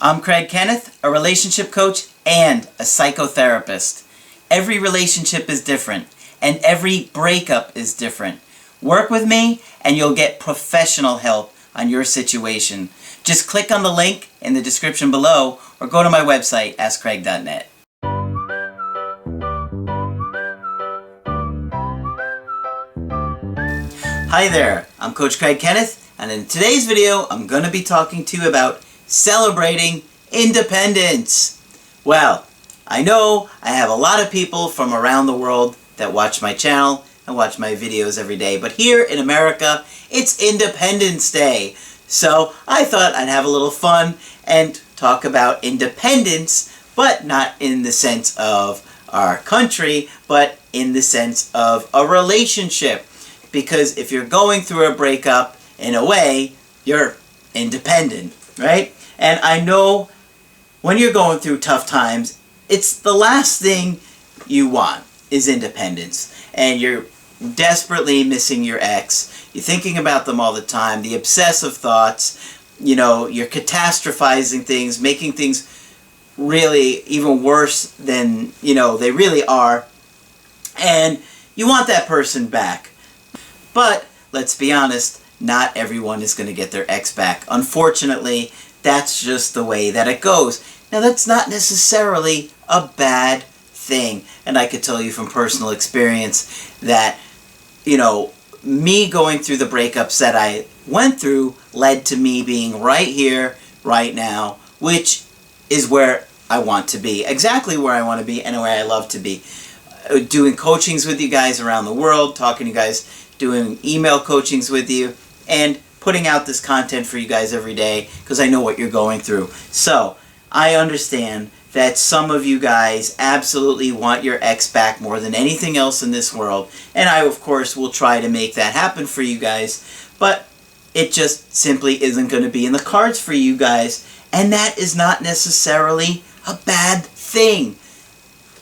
I'm Craig Kenneth, a relationship coach and a psychotherapist. Every relationship is different, and every breakup is different. Work with me, and you'll get professional help on your situation. Just click on the link in the description below, or go to my website, askcraig.net. Hi there, I'm Coach Craig Kenneth, and in today's video, I'm going to be talking to you about celebrating independence. Well, I know I have a lot of people from around the world that watch my channel and watch my videos every day, but here in America, it's Independence Day. So I thought I'd have a little fun and talk about independence, but not in the sense of our country, but in the sense of a relationship. Because if you're going through a breakup, in a way, you're independent, right? And I know when you're going through tough times, it's the last thing you want is independence. And you're desperately missing your ex. You're thinking about them all the time, the obsessive thoughts, you're catastrophizing things, making things really even worse than, they really are. And you want that person back. But let's be honest, not everyone is going to get their ex back. Unfortunately, that's just the way that it goes. Now, that's not necessarily a bad thing. And I could tell you from personal experience that, me going through the breakups that I went through led to me being right here, right now, which is where I want to be. Exactly where I want to be and where I love to be. Doing coachings with you guys around the world, talking to you guys, doing email coachings with you, and putting out this content for you guys every day because I know what you're going through. So, I understand that some of you guys absolutely want your ex back more than anything else in this world, and I, of course, will try to make that happen for you guys, but it just simply isn't going to be in the cards for you guys, and that is not necessarily a bad thing.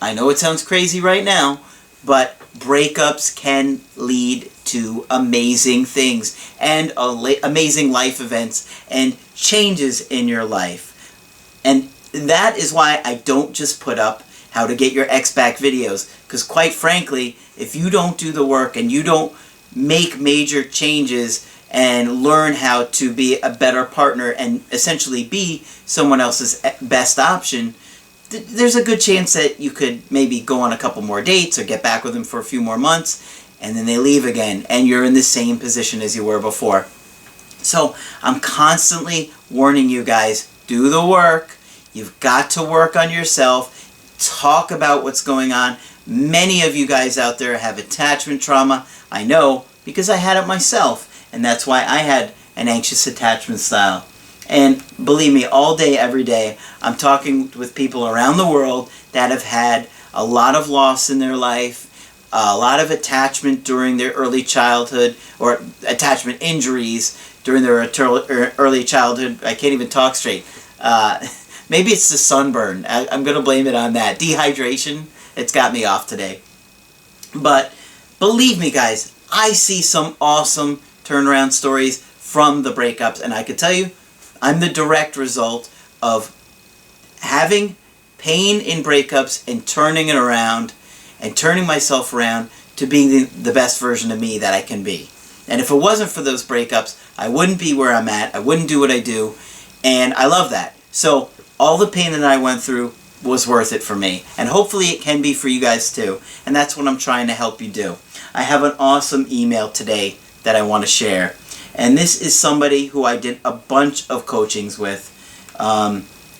I know it sounds crazy right now, but breakups can lead to amazing things and amazing life events and changes in your life. And that is why I don't just put up how to get your ex back videos, because quite frankly, if you don't do the work and you don't make major changes and learn how to be a better partner and essentially be someone else's best option, there's a good chance that you could maybe go on a couple more dates or get back with them for a few more months, and then they leave again, and you're in the same position as you were before. So I'm constantly warning you guys, do the work. You've got to work on yourself. Talk about what's going on. Many of you guys out there have attachment trauma. I know, because I had it myself, and that's why I had an anxious attachment style. And believe me, all day, every day, I'm talking with people around the world that have had a lot of loss in their life, a lot of attachment during their early childhood, or attachment injuries during their early childhood. I can't even talk straight. Maybe it's the sunburn. I'm going to blame it on that. Dehydration, it's got me off today. But believe me, guys, I see some awesome turnaround stories from the breakups, and I can tell you, I'm the direct result of having pain in breakups and turning it around and turning myself around to being the best version of me that I can be. And if it wasn't for those breakups, I wouldn't be where I'm at. I wouldn't do what I do. And I love that. So all the pain that I went through was worth it for me. And hopefully it can be for you guys too. And that's what I'm trying to help you do. I have an awesome email today that I want to share. And this is somebody who I did a bunch of coachings with.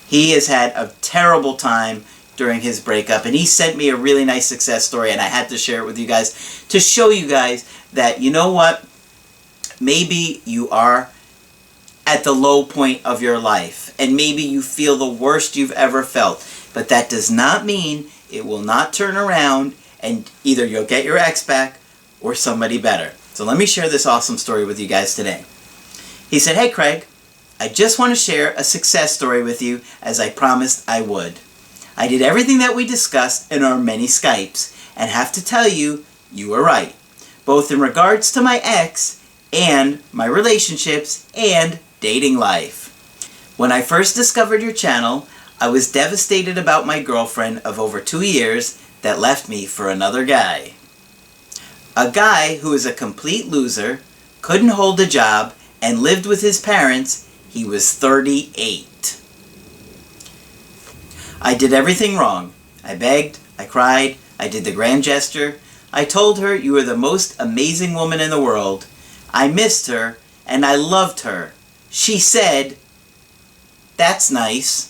He has had a terrible time during his breakup, and he sent me a really nice success story, and I had to share it with you guys to show you guys that, you know what, maybe you are at the low point of your life, and maybe you feel the worst you've ever felt, but that does not mean it will not turn around, and either you'll get your ex back or somebody better. So let me share this awesome story with you guys today. He said, "Hey Craig, I just want to share a success story with you as I promised I would. I did everything that we discussed in our many Skypes and have to tell you, you were right. Both in regards to my ex and my relationships and dating life. When I first discovered your channel, I was devastated about my girlfriend of over 2 years that left me for another guy. A guy who is a complete loser, couldn't hold a job, and lived with his parents. He was 38. I did everything wrong. I begged, I cried, I did the grand gesture. I told her you were the most amazing woman in the world. I missed her, and I loved her. She said, "That's nice."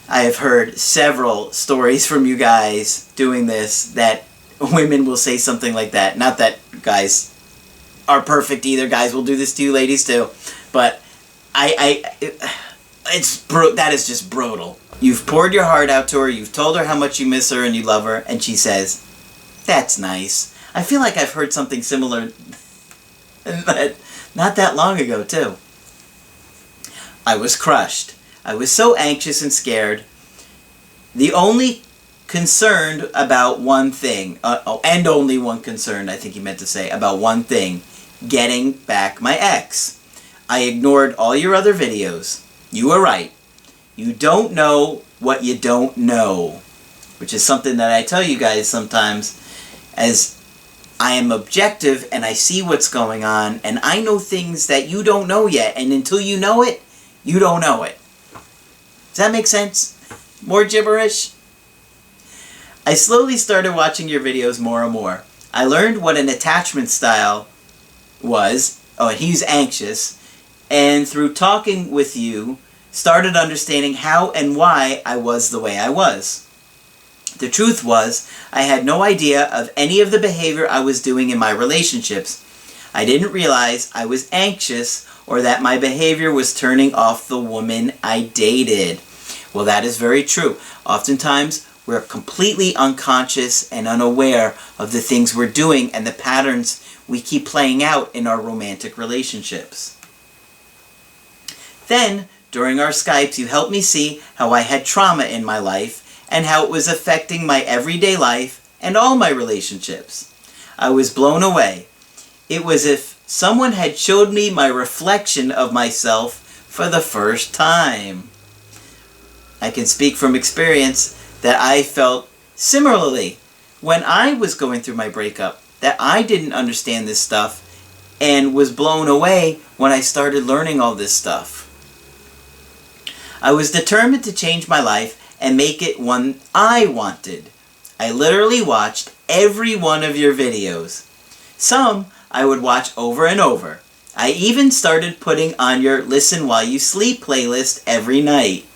I have heard several stories from you guys doing this, that women will say something like that. Not that guys are perfect either. Guys will do this to you, ladies too. But that is just brutal. You've poured your heart out to her, you've told her how much you miss her and you love her, and she says, "That's nice." I feel like I've heard something similar not that long ago too. I was crushed. I was so anxious and scared. The only concerned about one thing, and only one concerned, I think he meant to say, about one thing, getting back my ex. I ignored all your other videos. You were right. You don't know what you don't know, which is something that I tell you guys sometimes, as I am objective and I see what's going on, and I know things that you don't know yet, and until you know it, you don't know it. Does that make sense? More gibberish? I slowly started watching your videos more and more. I learned what an attachment style was. Oh, and he's anxious. And through talking with you, started understanding how and why I was the way I was. The truth was, I had no idea of any of the behavior I was doing in my relationships. I didn't realize I was anxious or that my behavior was turning off the woman I dated. Well, that is very true. Oftentimes, we're completely unconscious and unaware of the things we're doing and the patterns we keep playing out in our romantic relationships. Then, during our Skypes, you helped me see how I had trauma in my life and how it was affecting my everyday life and all my relationships. I was blown away. It was as if someone had showed me my reflection of myself for the first time. I can speak from experience that I felt similarly when I was going through my breakup, that I didn't understand this stuff and was blown away when I started learning all this stuff. I was determined to change my life and make it one I wanted. I literally watched every one of your videos. Some I would watch over and over. I even started putting on your Listen While You Sleep playlist every night.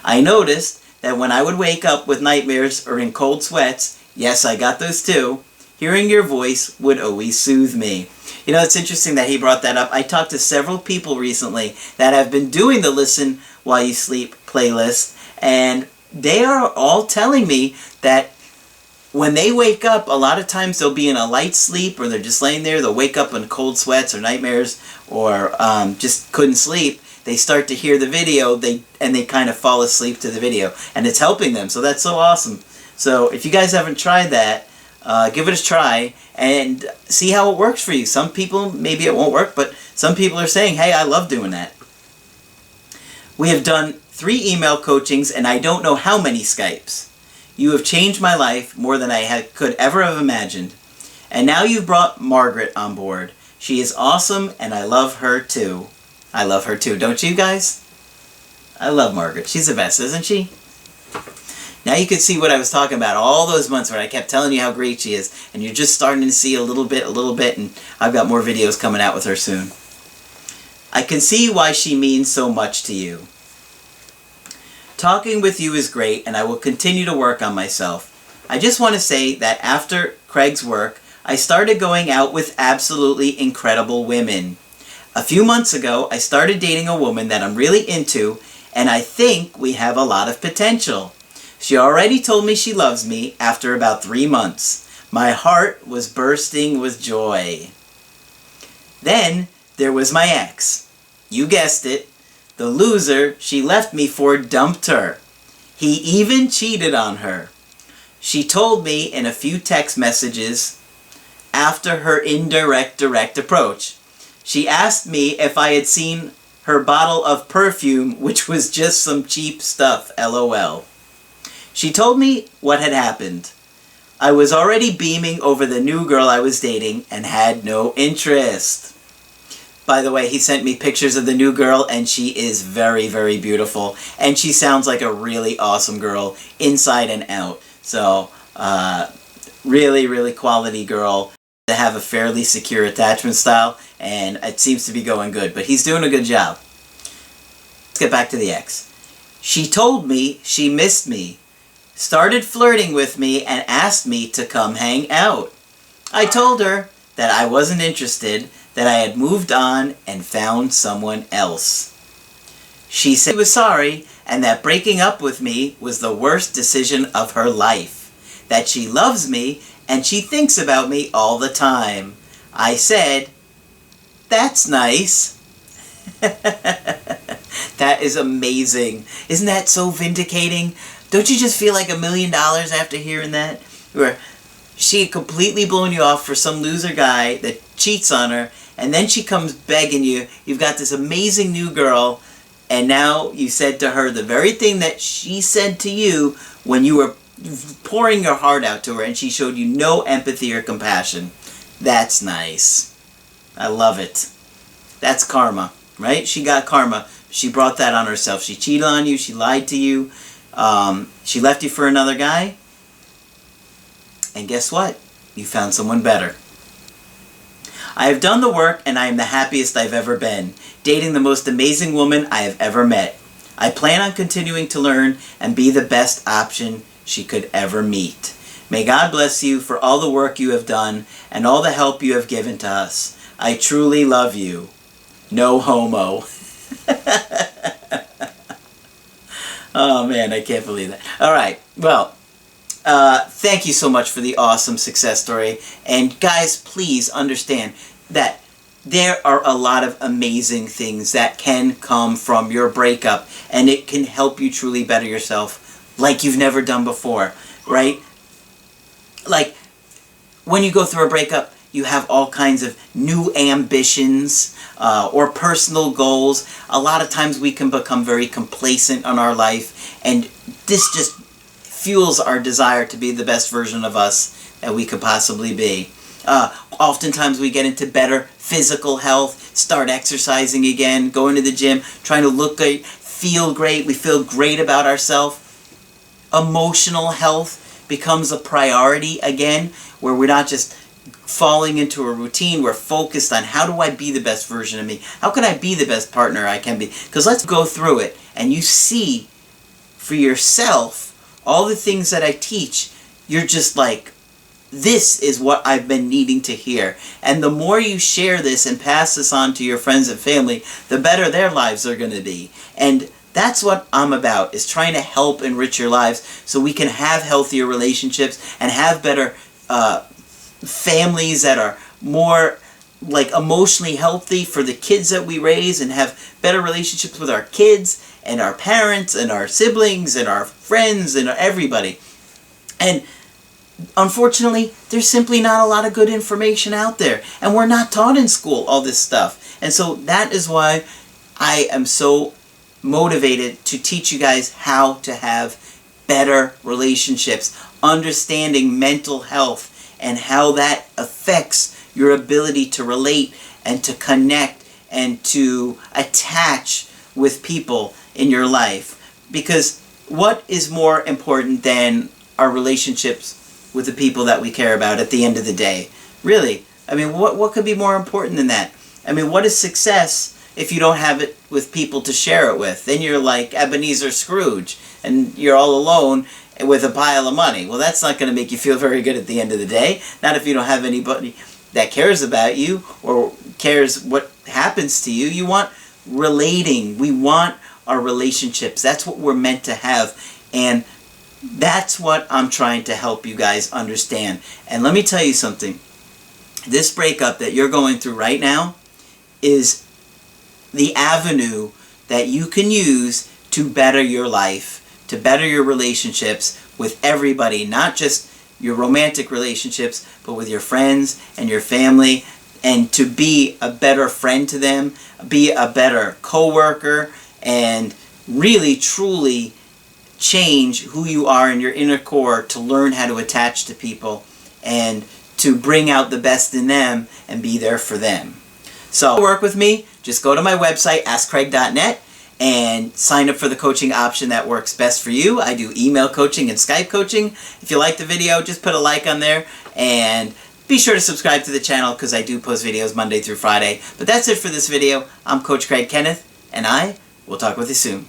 I noticed that when I would wake up with nightmares or in cold sweats, yes, I got those too, hearing your voice would always soothe me. You know, it's interesting that he brought that up. I talked to several people recently that have been doing the Listen While You Sleep playlist, and they are all telling me that when they wake up, a lot of times they'll be in a light sleep, or they're just laying there, they'll wake up in cold sweats or nightmares, or just couldn't sleep. They start to hear the video, and they kind of fall asleep to the video, and it's helping them. So that's so awesome. So if you guys haven't tried that, give it a try and see how it works for you. Some people, maybe it won't work, but some people are saying, hey, I love doing that. We have done 3 email coachings, and I don't know how many Skypes. You have changed my life more than I could ever have imagined. And now you've brought Margaret on board. She is awesome, and I love her too. I love her too, don't you guys? I love Margaret. She's the best, isn't she? Now you can see what I was talking about all those months where I kept telling you how great she is, and you're just starting to see a little bit, and I've got more videos coming out with her soon. I can see why she means so much to you. Talking with you is great, and I will continue to work on myself. I just want to say that after Craig's work, I started going out with absolutely incredible women. A few months ago, I started dating a woman that I'm really into, and I think we have a lot of potential. She already told me she loves me after about 3 months. My heart was bursting with joy. Then there was my ex. You guessed it. The loser she left me for dumped her. He even cheated on her. She told me in a few text messages after her indirect direct approach. She asked me if I had seen her bottle of perfume, which was just some cheap stuff, LOL. She told me what had happened. I was already beaming over the new girl I was dating and had no interest. By the way, he sent me pictures of the new girl, and she is very, very beautiful. And she sounds like a really awesome girl inside and out. So, really, really quality girl to have a fairly secure attachment style, and it seems to be going good. But he's doing a good job. Let's get back to the ex. She told me she missed me, started flirting with me, and asked me to come hang out. I told her that I wasn't interested, that I had moved on and found someone else. She said she was sorry and that breaking up with me was the worst decision of her life, that she loves me and she thinks about me all the time. I said, "That's nice." That is amazing. Isn't that so vindicating? Don't you just feel like $1 million after hearing that? Where she had completely blown you off for some loser guy that cheats on her, and then she comes begging you. You've got this amazing new girl, and now you said to her the very thing that she said to you when you were pouring your heart out to her, and she showed you no empathy or compassion. That's nice. I love it. That's karma, right? She got karma. She brought that on herself. She cheated on you. She lied to you. She left you for another guy. And guess what? You found someone better. I have done the work and I am the happiest I've ever been, dating the most amazing woman I have ever met. I plan on continuing to learn and be the best option she could ever meet. May God bless you for all the work you have done and all the help you have given to us. I truly love you. No homo. Oh man, I can't believe that. Alright, well, thank you so much for the awesome success story. And guys, please understand that there are a lot of amazing things that can come from your breakup, and it can help you truly better yourself like you've never done before, right? Like, when you go through a breakup, you have all kinds of new ambitions or personal goals. A lot of times we can become very complacent on our life, and this just fuels our desire to be the best version of us that we could possibly be. Oftentimes we get into better physical health, start exercising again, going to the gym, trying to look great, feel great. We feel great about ourselves. Emotional health becomes a priority again, where we're not just falling into a routine. We're focused on, how do I be the best version of me? How can I be the best partner I can be? Because let's go through it and you see for yourself all the things that I teach. You're just like, this is what I've been needing to hear. And the more you share this and pass this on to your friends and family, the better their lives are going to be. And that's what I'm about, is trying to help enrich your lives so we can have healthier relationships and have better families that are more like emotionally healthy for the kids that we raise, and have better relationships with our kids and our parents and our siblings and our friends and everybody. And unfortunately, there's simply not a lot of good information out there, and we're not taught in school all this stuff. And so that is why I am so motivated to teach you guys how to have better relationships, understanding mental health and how that affects your ability to relate and to connect and to attach with people in your life. Because what is more important than our relationships with the people that we care about at the end of the day? Really, I mean, what could be more important than that? I mean, what is success if you don't have it with people to share it with? Then you're like Ebenezer Scrooge, and you're all alone with a pile of money. Well, that's not going to make you feel very good at the end of the day. Not if you don't have anybody that cares about you or cares what happens to you. You want relating. We want our relationships. That's what we're meant to have. And that's what I'm trying to help you guys understand. And let me tell you something. This breakup that you're going through right now is the avenue that you can use to better your life, to better your relationships with everybody, not just your romantic relationships, but with your friends and your family. and to be a better friend to them, be a better coworker, and really truly change who you are in your inner core to learn how to attach to people and to bring out the best in them and be there for them. So to work with me, just go to my website, askcraig.net, and sign up for the coaching option that works best for you. I do email coaching and Skype coaching. If you like the video, just put a like on there, and be sure to subscribe to the channel because I do post videos Monday through Friday. But that's it for this video. I'm Coach Craig Kenneth, and I will talk with you soon.